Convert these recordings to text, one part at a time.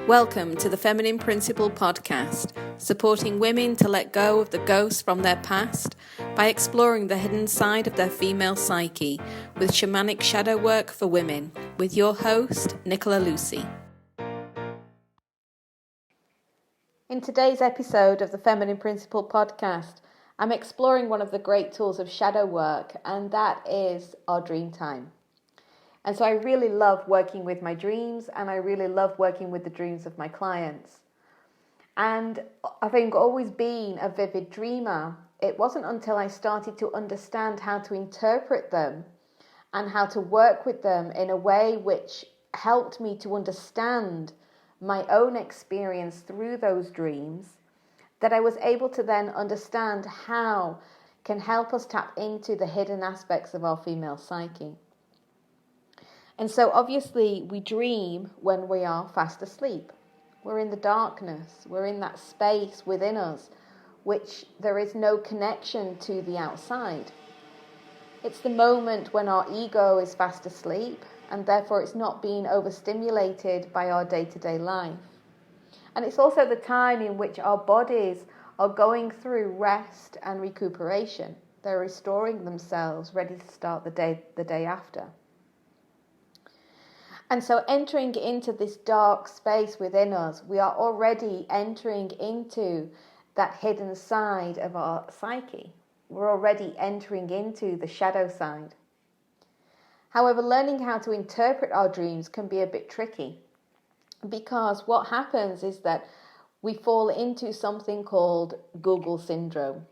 Welcome to the Feminine Principle podcast, supporting women to let go of the ghosts from their past by exploring the hidden side of their female psyche with shamanic shadow work for women, with your host, Nicola Lucy. In today's episode of the Feminine Principle podcast, I'm exploring one of the great tools of shadow work, and that is our dream time. And so I really love working with my dreams, and I really love working with the dreams of my clients. And having always been a vivid dreamer, it wasn't until I started to understand how to interpret them and how to work with them in a way which helped me to understand my own experience through those dreams that I was able to then understand how can help us tap into the hidden aspects of our female psyche. And so obviously we dream when we are fast asleep. We're in the darkness. We're in that space within us, which there is no connection to the outside. It's the moment when our ego is fast asleep, and therefore it's not being overstimulated by our day-to-day life. And it's also the time in which our bodies are going through rest and recuperation. They're restoring themselves, ready to start the day after. And so entering into this dark space within us, we are already entering into that hidden side of our psyche. We're already entering into the shadow side. However, learning how to interpret our dreams can be a bit tricky, because what happens is that we fall into something called Google syndrome.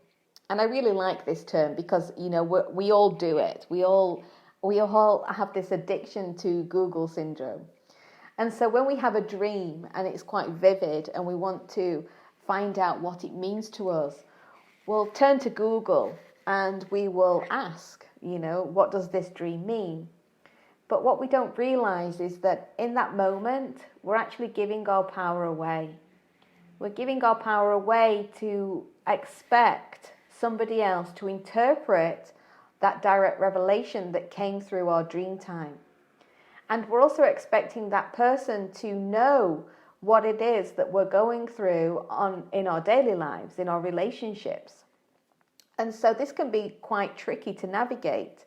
And I really like this term because, we all do it. We all have this addiction to Google syndrome. And so when we have a dream and it's quite vivid and we want to find out what it means to us, we'll turn to Google and we will ask, what does this dream mean? But what we don't realize is that in that moment, we're actually giving our power away. We're giving our power away to expect somebody else to interpret that direct revelation that came through our dream time. And we're also expecting that person to know what it is that we're going through in our daily lives, in our relationships. And so this can be quite tricky to navigate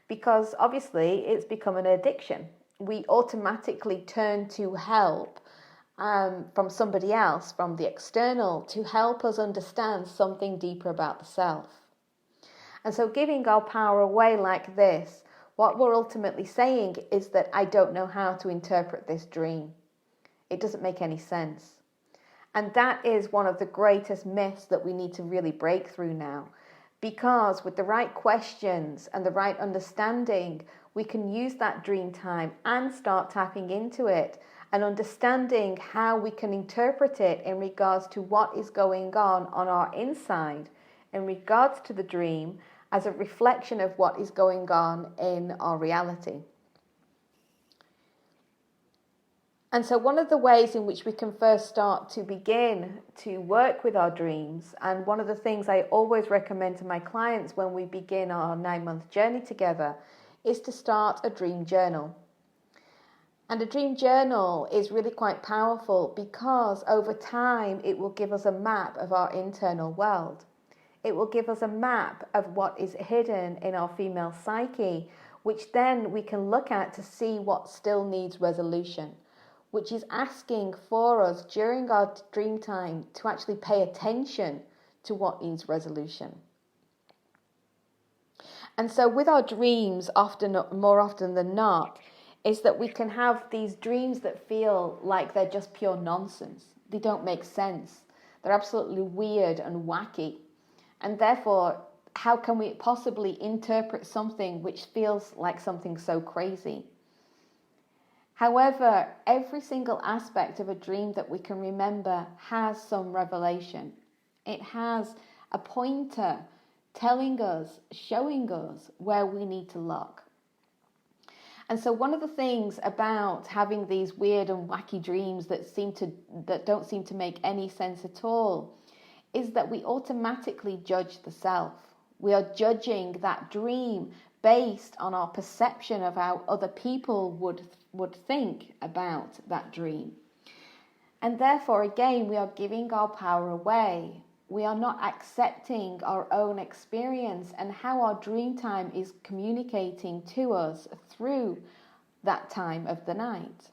because obviously it's become an addiction. We automatically turn to help from somebody else, from the external, to help us understand something deeper about the self. And so giving our power away like this, what we're ultimately saying is that I don't know how to interpret this dream. It doesn't make any sense. And that is one of the greatest myths that we need to really break through now. Because with the right questions and the right understanding, we can use that dream time and start tapping into it and understanding how we can interpret it in regards to what is going on our inside, in regards to the dream, as a reflection of what is going on in our reality. And so one of the ways in which we can first start to begin to work with our dreams, and one of the things I always recommend to my clients when we begin our 9-month journey together, is to start a dream journal. And a dream journal is really quite powerful because over time it will give us a map of our internal world. It will give us a map of what is hidden in our female psyche, which then we can look at to see what still needs resolution, which is asking for us during our dream time to actually pay attention to what needs resolution. And so with our dreams, more often than not, is that we can have these dreams that feel like they're just pure nonsense. They don't make sense. They're absolutely weird and wacky. And therefore, how can we possibly interpret something which feels like something so crazy? However, every single aspect of a dream that we can remember has some revelation. It has a pointer telling us, showing us where we need to look. And so one of the things about having these weird and wacky dreams that don't seem to make any sense at all is that we automatically judge the self. We are judging that dream based on our perception of how other people would think about that dream. And therefore, again, we are giving our power away. We are not accepting our own experience and how our dream time is communicating to us through that time of the night.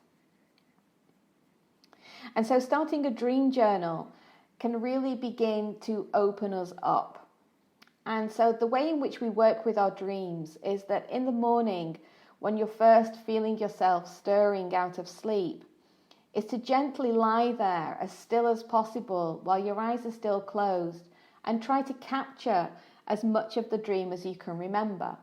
And so starting a dream journal can really begin to open us up. And so the way in which we work with our dreams is that in the morning, when you're first feeling yourself stirring out of sleep, is to gently lie there as still as possible while your eyes are still closed and try to capture as much of the dream as you can remember.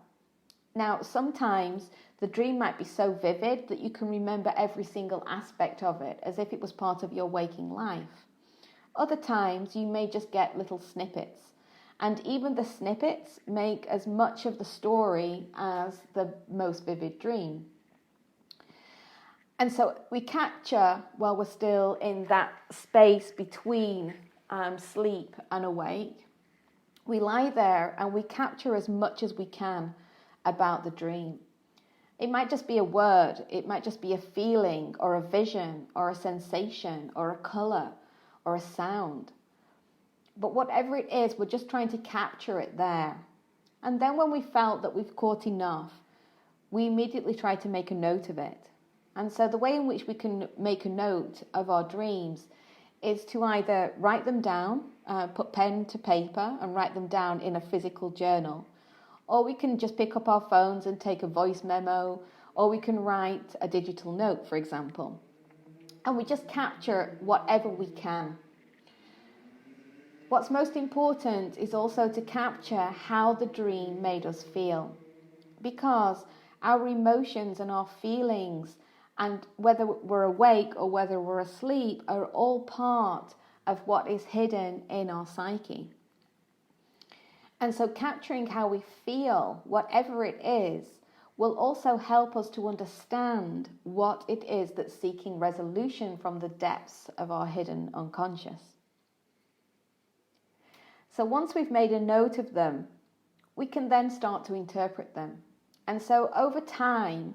Now, sometimes the dream might be so vivid that you can remember every single aspect of it as if it was part of your waking life. Other times you may just get little snippets, and even the snippets make as much of the story as the most vivid dream. And so we capture while we're still in that space between sleep and awake. We lie there and we capture as much as we can about the dream. It might just be a word, it might just be a feeling or a vision or a sensation or a colour or a sound. But whatever it is, we're just trying to capture it there. And then when we felt that we've caught enough, we immediately try to make a note of it. And so the way in which we can make a note of our dreams is to either write them down, put pen to paper and write them down in a physical journal, or we can just pick up our phones and take a voice memo, or we can write a digital note, for example. And we just capture whatever we can. What's most important is also to capture how the dream made us feel, because our emotions and our feelings, and whether we're awake or whether we're asleep, are all part of what is hidden in our psyche. And so capturing how we feel, whatever it is, will also help us to understand what it is that's seeking resolution from the depths of our hidden unconscious. So once we've made a note of them, we can then start to interpret them. And so over time,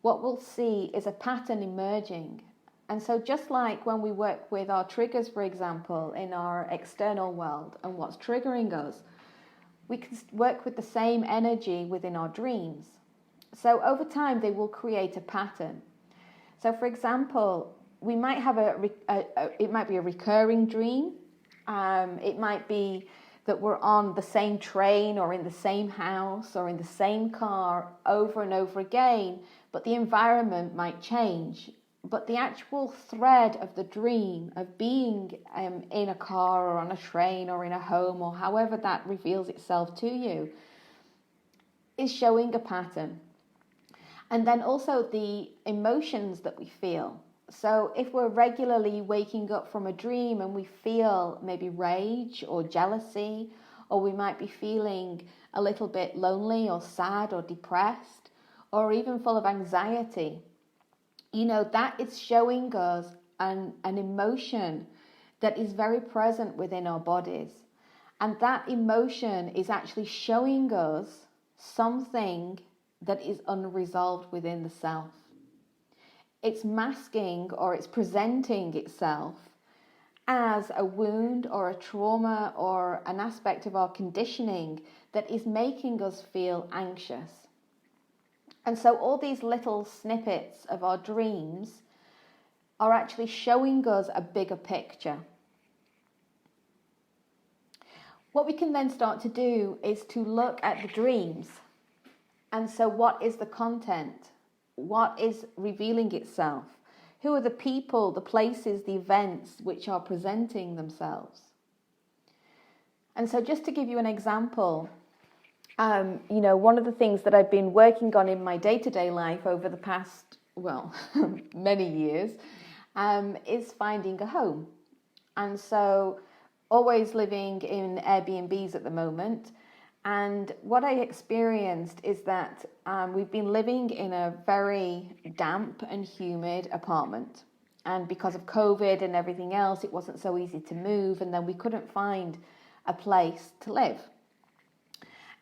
what we'll see is a pattern emerging. And so just like when we work with our triggers, for example, in our external world and what's triggering us, we can work with the same energy within our dreams. So over time, they will create a pattern. So for example, we might have it might be a recurring dream. It might be that we're on the same train or in the same house or in the same car over and over again, but the environment might change. But the actual thread of the dream of being in a car or on a train or in a home or however that reveals itself to you is showing a pattern. And then also the emotions that we feel. So if we're regularly waking up from a dream and we feel maybe rage or jealousy, or we might be feeling a little bit lonely or sad or depressed, or even full of anxiety, that is showing us an emotion that is very present within our bodies. And that emotion is actually showing us something that is unresolved within the self. It's masking or it's presenting itself as a wound or a trauma or an aspect of our conditioning that is making us feel anxious. And so all these little snippets of our dreams are actually showing us a bigger picture. What we can then start to do is to look at the dreams. And so what is the content? What is revealing itself? Who are the people, the places, the events which are presenting themselves? And so just to give you an example, one of the things that I've been working on in my day-to-day life over the past, many years, is finding a home. And so always living in Airbnbs at the moment. And what I experienced is that we've been living in a very damp and humid apartment. And because of COVID and everything else, it wasn't so easy to move. And then we couldn't find a place to live.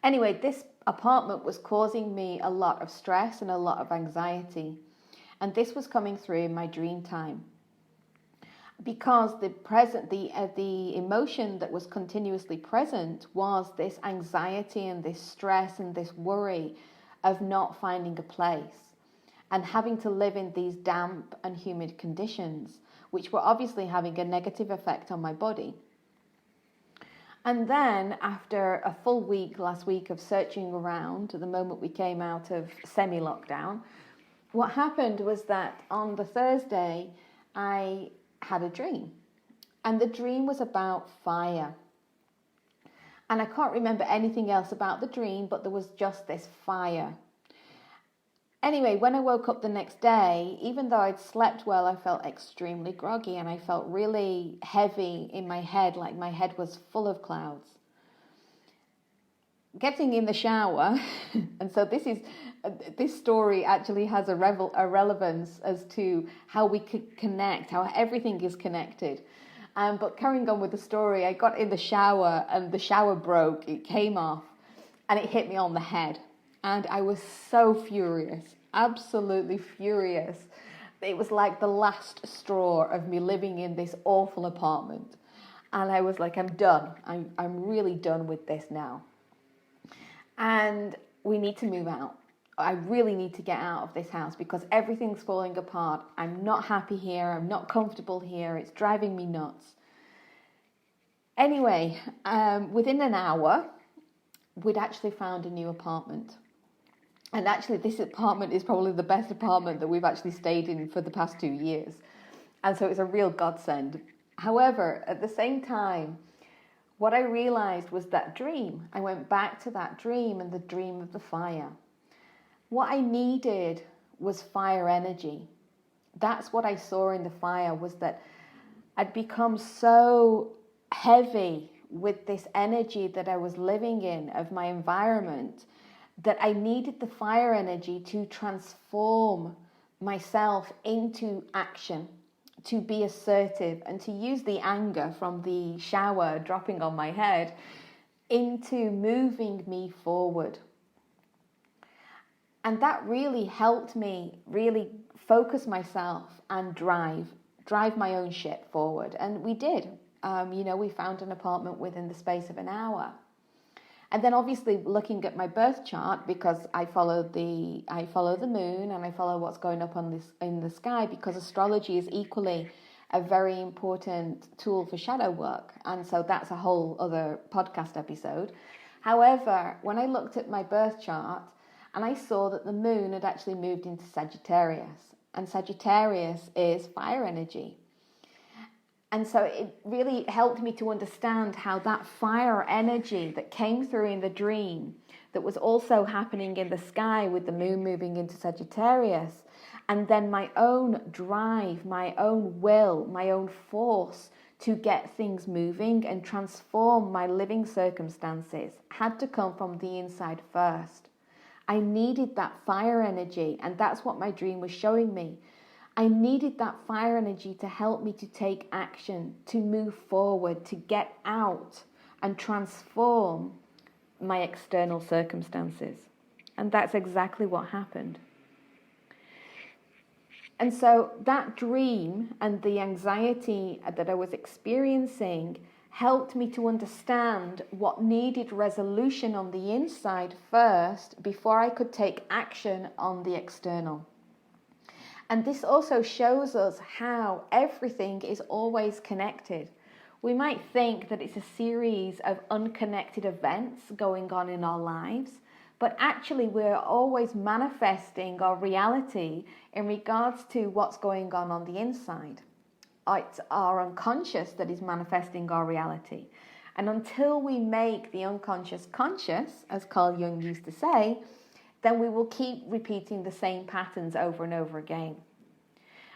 Anyway, this apartment was causing me a lot of stress and a lot of anxiety. And this was coming through in my dream time. because the emotion that was continuously present was this anxiety and this stress and this worry of not finding a place and having to live in these damp and humid conditions, which were obviously having a negative effect on my body. And then after a full week last week of searching around, the moment we came out of semi-lockdown, what happened was that on the Thursday, I had a dream. And the dream was about fire. And I can't remember anything else about the dream, but there was just this fire. Anyway, when I woke up the next day, even though I'd slept well, I felt extremely groggy and I felt really heavy in my head, like my head was full of clouds. Getting in the shower, and so this story actually has a relevance as to how we could connect, how everything is connected. But carrying on with the story, I got in the shower and the shower broke, it came off, and it hit me on the head. And I was so furious, absolutely furious. It was like the last straw of me living in this awful apartment. And I was like, I'm done. I'm really done with this now. And we need to move out. I really need to get out of this house because everything's falling apart. I'm not happy here. I'm not comfortable here. It's driving me nuts. Anyway, within an hour, we'd actually found a new apartment. And actually, this apartment is probably the best apartment that we've actually stayed in for the past 2 years. And so it's a real godsend. However, at the same time, what I realized was that dream. I went back to that dream and the dream of the fire. What I needed was fire energy. That's what I saw in the fire, was that I'd become so heavy with this energy that I was living in, of my environment, that I needed the fire energy to transform myself into action, to be assertive, and to use the anger from the shower dropping on my head into moving me forward. And that really helped me really focus myself and drive my own ship forward. And we did. We found an apartment within the space of an hour. And then obviously looking at my birth chart, because I follow the moon and I follow what's going up in the sky, because astrology is equally a very important tool for shadow work. And so that's a whole other podcast episode. However, when I looked at my birth chart and I saw that the moon had actually moved into Sagittarius, and Sagittarius is fire energy. And so it really helped me to understand how that fire energy that came through in the dream, that was also happening in the sky with the moon moving into Sagittarius, and then my own drive, my own will, my own force to get things moving and transform my living circumstances had to come from the inside first. I needed that fire energy, and that's what my dream was showing me. I needed that fire energy to help me to take action, to move forward, to get out and transform my external circumstances. And that's exactly what happened. And so that dream and the anxiety that I was experiencing helped me to understand what needed resolution on the inside first before I could take action on the external. And this also shows us how everything is always connected. We might think that it's a series of unconnected events going on in our lives, but actually we're always manifesting our reality in regards to what's going on the inside. It's our unconscious that is manifesting our reality. And until we make the unconscious conscious, as Carl Jung used to say, then we will keep repeating the same patterns over and over again.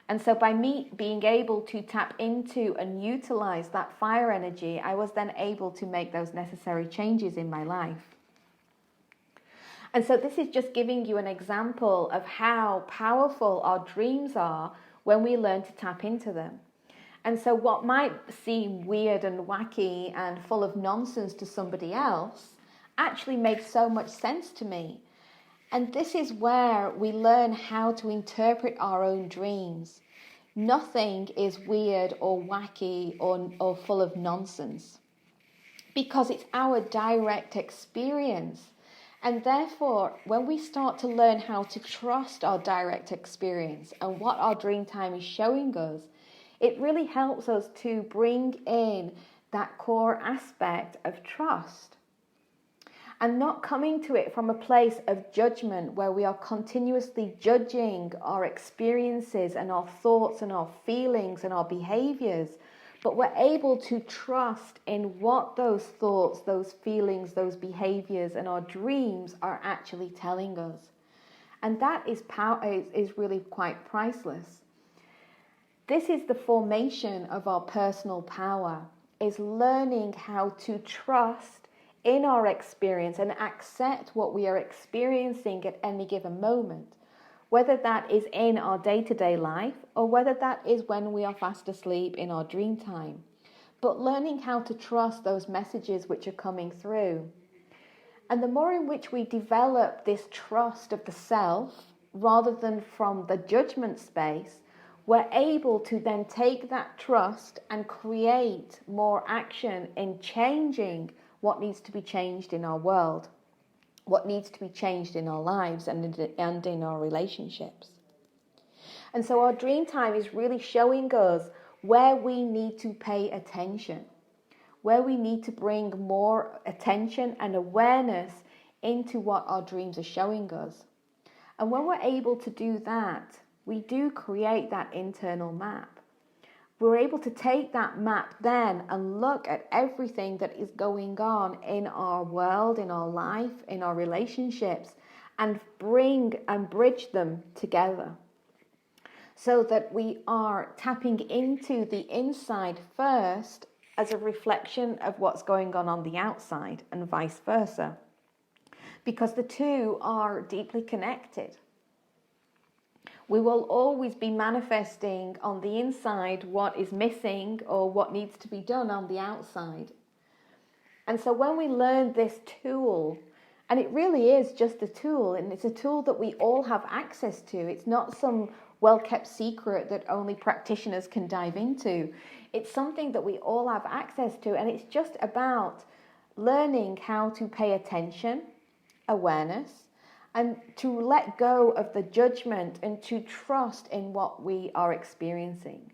And so by me being able to tap into and utilize that fire energy, I was then able to make those necessary changes in my life. And so this is just giving you an example of how powerful our dreams are when we learn to tap into them. And so what might seem weird and wacky and full of nonsense to somebody else actually made so much sense to me. And this is where we learn how to interpret our own dreams. nothing is weird or wacky or full of nonsense, because it's our direct experience. And therefore, when we start to learn how to trust our direct experience and what our dream time is showing us, it really helps us to bring in that core aspect of trust. And not coming to it from a place of judgment where we are continuously judging our experiences and our thoughts and our feelings and our behaviors, but we're able to trust in what those thoughts, those feelings, those behaviors and our dreams are actually telling us. And that is really quite priceless. This is the formation of our personal power, is learning how to trust in our experience and accept what we are experiencing at any given moment, whether that is in our day-to-day life or whether that is when we are fast asleep in our dream time. But learning how to trust those messages which are coming through. And the more in which we develop this trust of the self, rather than from the judgment space, we're able to then take that trust and create more action in changing what needs to be changed in our world, what needs to be changed in our lives and in our relationships. And so our dream time is really showing us where we need to pay attention, where we need to bring more attention and awareness into what our dreams are showing us. And when we're able to do that, we do create that internal map. We're able to take that map then and look at everything that is going on in our world, in our life, in our relationships, and bring and bridge them together, so that we are tapping into the inside first as a reflection of what's going on the outside, and vice versa, because the two are deeply connected. We will always be manifesting on the inside what is missing or what needs to be done on the outside. And so when we learn this tool, and it really is just a tool, and it's a tool that we all have access to. It's not some well-kept secret that only practitioners can dive into. It's something that we all have access to, and it's just about learning how to pay attention, awareness, and to let go of the judgment and to trust in what we are experiencing.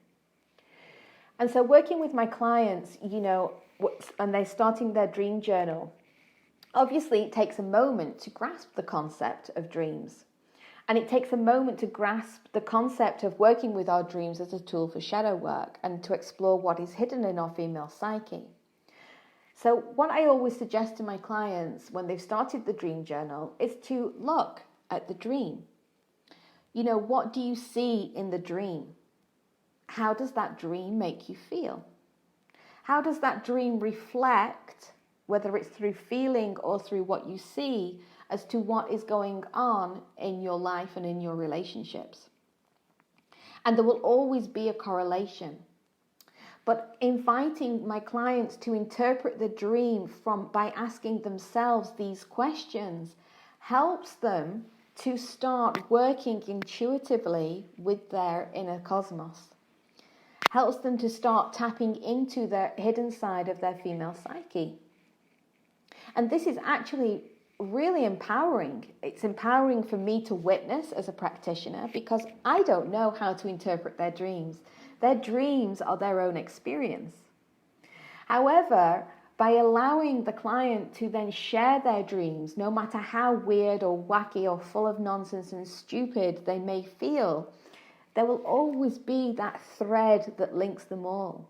And so working with my clients, and they're starting their dream journal, obviously it takes a moment to grasp the concept of dreams. And it takes a moment to grasp the concept of working with our dreams as a tool for shadow work and to explore what is hidden in our female psyche. So what I always suggest to my clients when they've started the dream journal is to look at the dream. What do you see in the dream? How does that dream make you feel? How does that dream reflect, whether it's through feeling or through what you see, as to what is going on in your life and in your relationships? And there will always be a correlation. But inviting my clients to interpret the dream by asking themselves these questions helps them to start working intuitively with their inner cosmos. Helps them to start tapping into the hidden side of their female psyche. And this is actually really empowering. It's empowering for me to witness as a practitioner, because I don't know how to interpret their dreams. Their dreams are their own experience. However, by allowing the client to then share their dreams, no matter how weird or wacky or full of nonsense and stupid they may feel, there will always be that thread that links them all.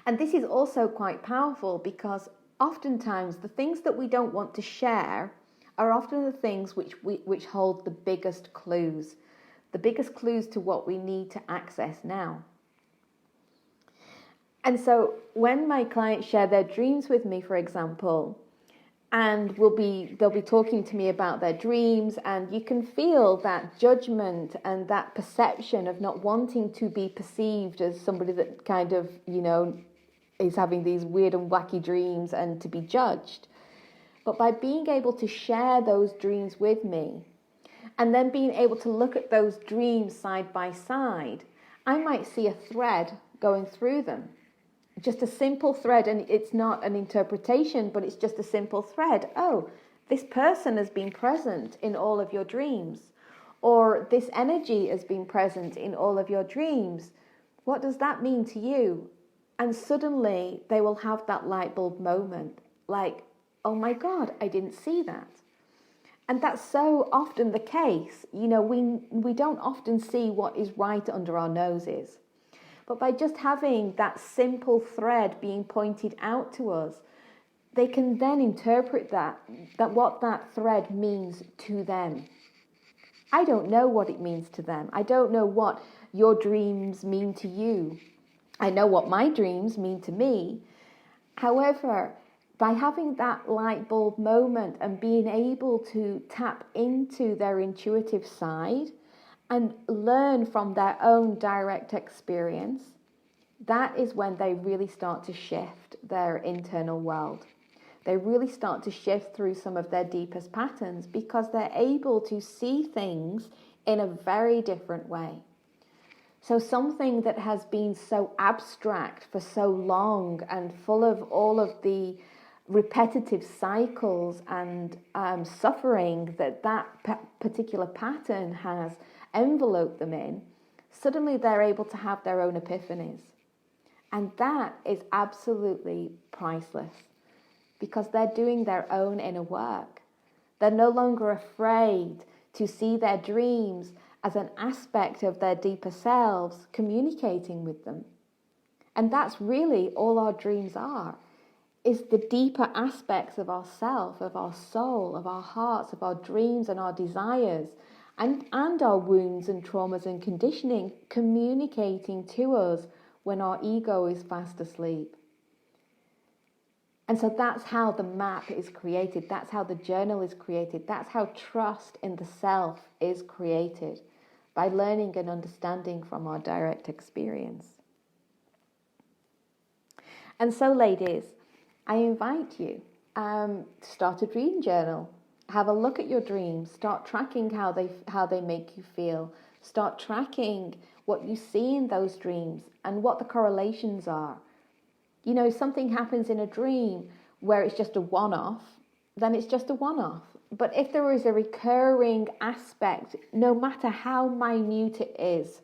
And this is also quite powerful, because oftentimes the things that we don't want to share are often the things which hold the biggest clues to what we need to access now. And so when my clients share their dreams with me, for example, and they'll be talking to me about their dreams, and you can feel that judgment and that perception of not wanting to be perceived as somebody that kind of, is having these weird and wacky dreams and to be judged. But by being able to share those dreams with me, and then being able to look at those dreams side by side I might see a thread going through them, just a simple thread, and it's not an interpretation, but it's just a simple thread. Oh, this person has been present in all of your dreams, or this energy has been present in all of your dreams. What does that mean to you? And suddenly they will have that light bulb moment, like, oh my God, I didn't see that. And that's so often the case. You know, we don't often see what is right under our noses. But by just having that simple thread being pointed out to us, they can then interpret that what that thread means to them. I don't know what it means to them. I don't know what your dreams mean to you. I know what my dreams mean to me. However, by having that light bulb moment and being able to tap into their intuitive side and learn from their own direct experience, that is when they really start to shift their internal world. They really start to shift through some of their deepest patterns because they're able to see things in a very different way. So something that has been so abstract for so long and full of all of the repetitive cycles and suffering that particular pattern has enveloped them in, suddenly they're able to have their own epiphanies. And that is absolutely priceless because they're doing their own inner work. They're no longer afraid to see their dreams as an aspect of their deeper selves communicating with them. And that's really all our dreams are, is the deeper aspects of ourself, of our soul, of our hearts, of our dreams and our desires, and our wounds and traumas and conditioning communicating to us when our ego is fast asleep. And so that's how the map is created. That's how the journal is created. That's how trust in the self is created, by learning and understanding from our direct experience. And so, ladies, I invite you to start a dream journal. Have a look at your dreams. Start tracking how they make you feel. Start tracking what you see in those dreams and what the correlations are. You know, if something happens in a dream where it's just a one-off, then it's just a one-off. But if there is a recurring aspect, no matter how minute it is,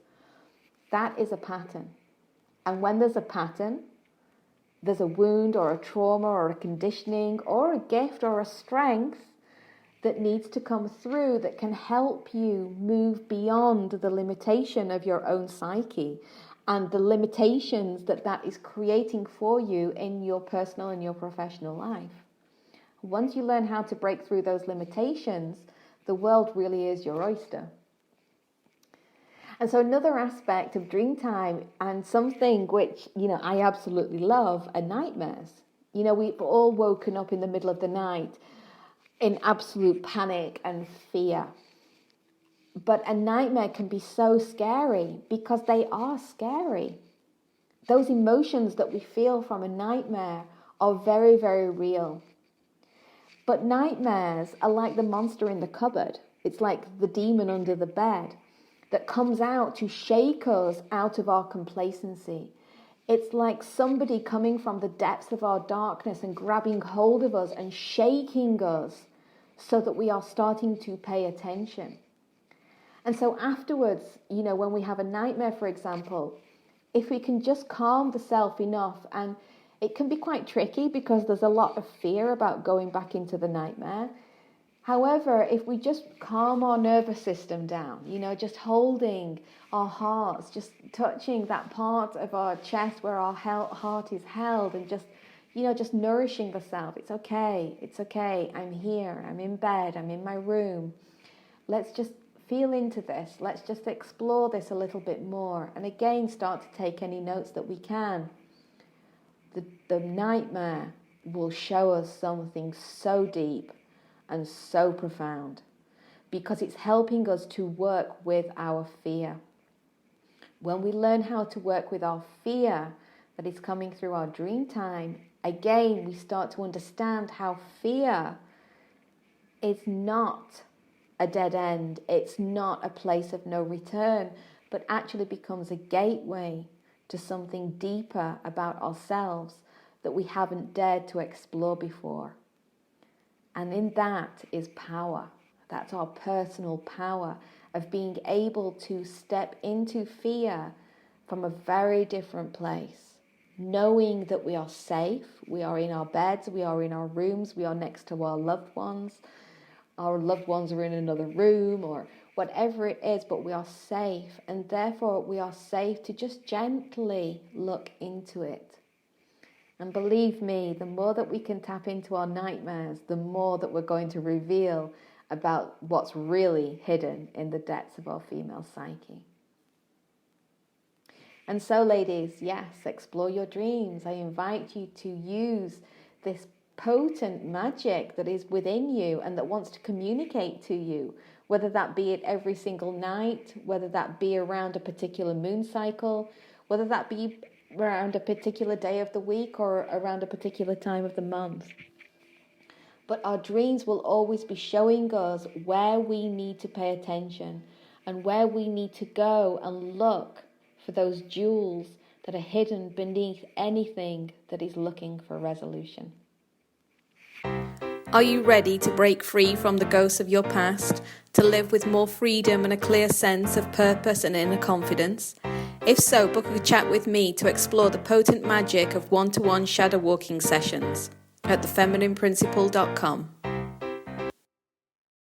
that is a pattern. And when there's a pattern, there's a wound or a trauma or a conditioning or a gift or a strength that needs to come through that can help you move beyond the limitation of your own psyche and the limitations that is creating for you in your personal and your professional life. Once you learn how to break through those limitations, the world really is your oyster. And so another aspect of dream time, and something which, you know, I absolutely love, are nightmares. You know, we've all woken up in the middle of the night in absolute panic and fear. But a nightmare can be so scary because they are scary. Those emotions that we feel from a nightmare are very, very real. But nightmares are like the monster in the cupboard. It's like the demon under the bed that comes out to shake us out of our complacency. It's like somebody coming from the depths of our darkness and grabbing hold of us and shaking us so that we are starting to pay attention. And so afterwards, you know, when we have a nightmare, for example, if we can just calm the self enough, and it can be quite tricky because there's a lot of fear about going back into the nightmare. However, if we just calm our nervous system down, you know, just holding our hearts, just touching that part of our chest where our heart is held, and just, you know, just nourishing the self. It's okay, I'm here, I'm in bed, I'm in my room. Let's just feel into this. Let's just explore this a little bit more. And again, start to take any notes that we can. The nightmare will show us something so deep and so profound because it's helping us to work with our fear. When we learn how to work with our fear that is coming through our dream time, again, we start to understand how fear is not a dead end. It's not a place of no return, but actually becomes a gateway to something deeper about ourselves that we haven't dared to explore before. And in that is power. That's our personal power of being able to step into fear from a very different place, knowing that we are safe, we are in our beds, we are in our rooms, we are next to our loved ones are in another room, or whatever it is, but we are safe, and therefore we are safe to just gently look into it. And believe me, the more that we can tap into our nightmares, the more that we're going to reveal about what's really hidden in the depths of our female psyche. And so, ladies, yes, explore your dreams. I invite you to use this potent magic that is within you and that wants to communicate to you, whether that be it every single night, whether that be around a particular moon cycle, whether that be around a particular day of the week or around a particular time of the month. But our dreams will always be showing us where we need to pay attention and where we need to go and look for those jewels that are hidden beneath anything that is looking for resolution. Are you ready to break free from the ghosts of your past, to live with more freedom and a clear sense of purpose and inner confidence? If so, book a chat with me to explore the potent magic of one-to-one shadow walking sessions at thefeminineprinciple.com.